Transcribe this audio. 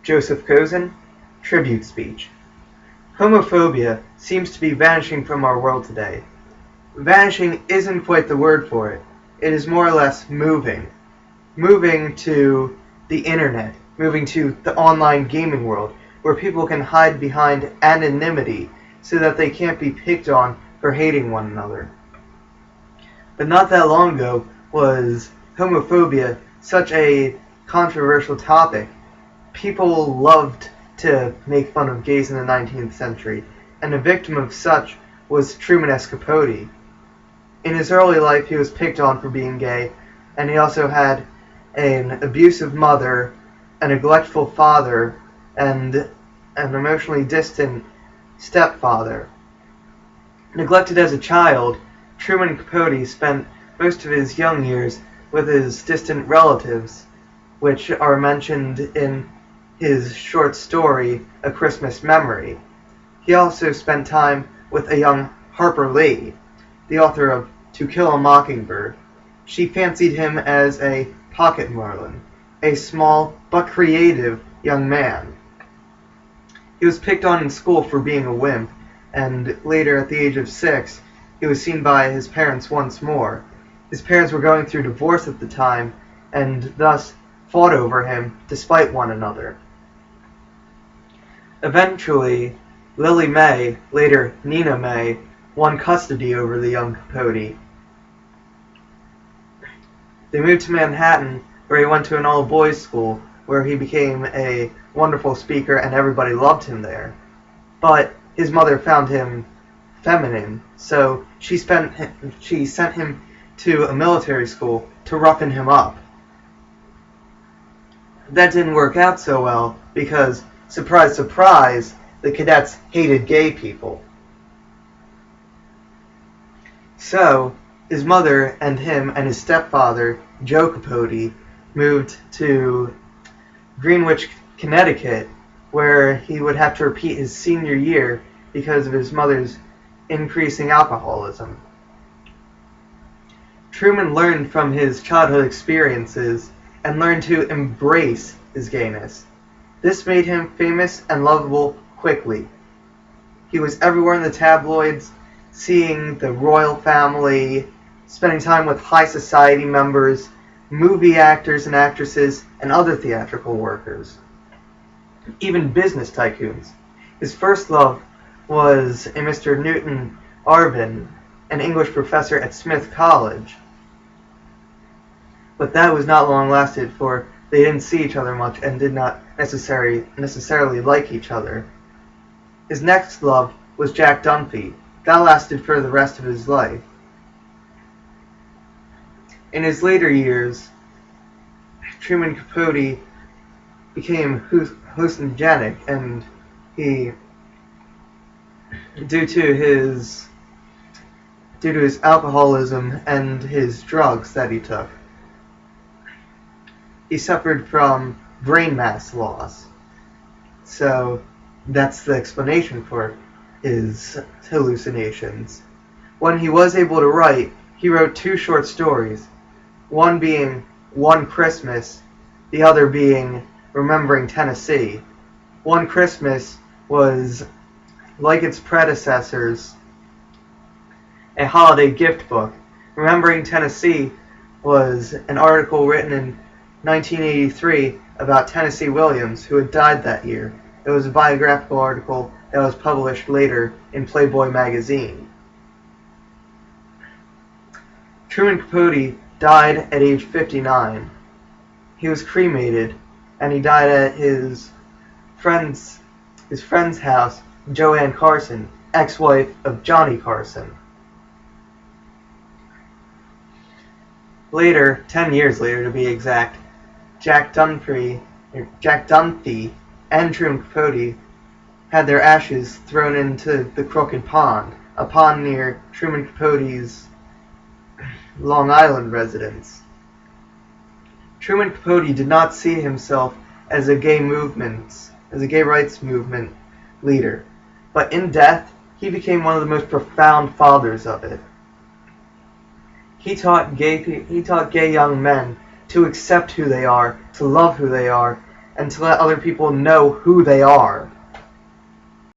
Joseph Kowzun, Tribute Speech. Homophobia seems to be vanishing from our world today. Vanishing isn't quite the word for it. It is more or less moving. Moving to the internet, moving to the online gaming world, where people can hide behind anonymity so that they can't be picked on for hating one another. But not that long ago was homophobia such a controversial topic. People loved to make fun of gays in the 19th century, and a victim of such was Truman S. Capote. In his early life, he was picked on for being gay, and he also had an abusive mother, a neglectful father, and an emotionally distant stepfather. Neglected as a child, Truman Capote spent most of his young years with his distant relatives, which are mentioned in his short story, A Christmas Memory. He also spent time with a young Harper Lee, the author of To Kill a Mockingbird. She fancied him as a pocket marlin, a small but creative young man. He was picked on in school for being a wimp, and later at the age of 6, he was seen by his parents once more. His parents were going through divorce at the time, and thus fought over him despite one another. Eventually, Lily May, later Nina May, won custody over the young Capote. They moved to Manhattan, where he went to an all-boys school, where he became a wonderful speaker and everybody loved him there. But his mother found him feminine, so she sent him to a military school to roughen him up. That didn't work out so well because, surprise, surprise, the cadets hated gay people. So, his mother and him and his stepfather, Joe Capote, moved to Greenwich, Connecticut, where he would have to repeat his senior year because of his mother's increasing alcoholism. Truman learned from his childhood experiences and learned to embrace his gayness. This made him famous and lovable quickly. He was everywhere in the tabloids, seeing the royal family, spending time with high society members, movie actors and actresses, and other theatrical workers. Even business tycoons. His first love was a Mr. Newton Arvin, an English professor at Smith College. But that was not long lasted, for they didn't see each other much and did not necessarily like each other. His next love was Jack Dunphy. That lasted for the rest of his life. In his later years, Truman Capote became hallucinogenic, and he, due to his alcoholism and his drugs that he took, he suffered from brain mass loss. So that's the explanation for his hallucinations. When he was able to write, he wrote 2 short stories, one being One Christmas, the other being Remembering Tennessee. One Christmas was, like its predecessors, a holiday gift book. Remembering Tennessee was an article written in 1983 about Tennessee Williams, who had died that year. It was a biographical article that was published later in Playboy magazine. Truman Capote died at age 59. He was cremated, and he died at his friend's house, Joanne Carson, ex-wife of Johnny Carson. Later, 10 years later to be exact, Jack Dunphy and Truman Capote had their ashes thrown into the Crooked Pond, a pond near Truman Capote's Long Island residence. Truman Capote did not see himself as a gay rights movement leader, but in death, he became one of the most profound fathers of it. He taught gay young men to accept who they are, to love who they are, and to let other people know who they are.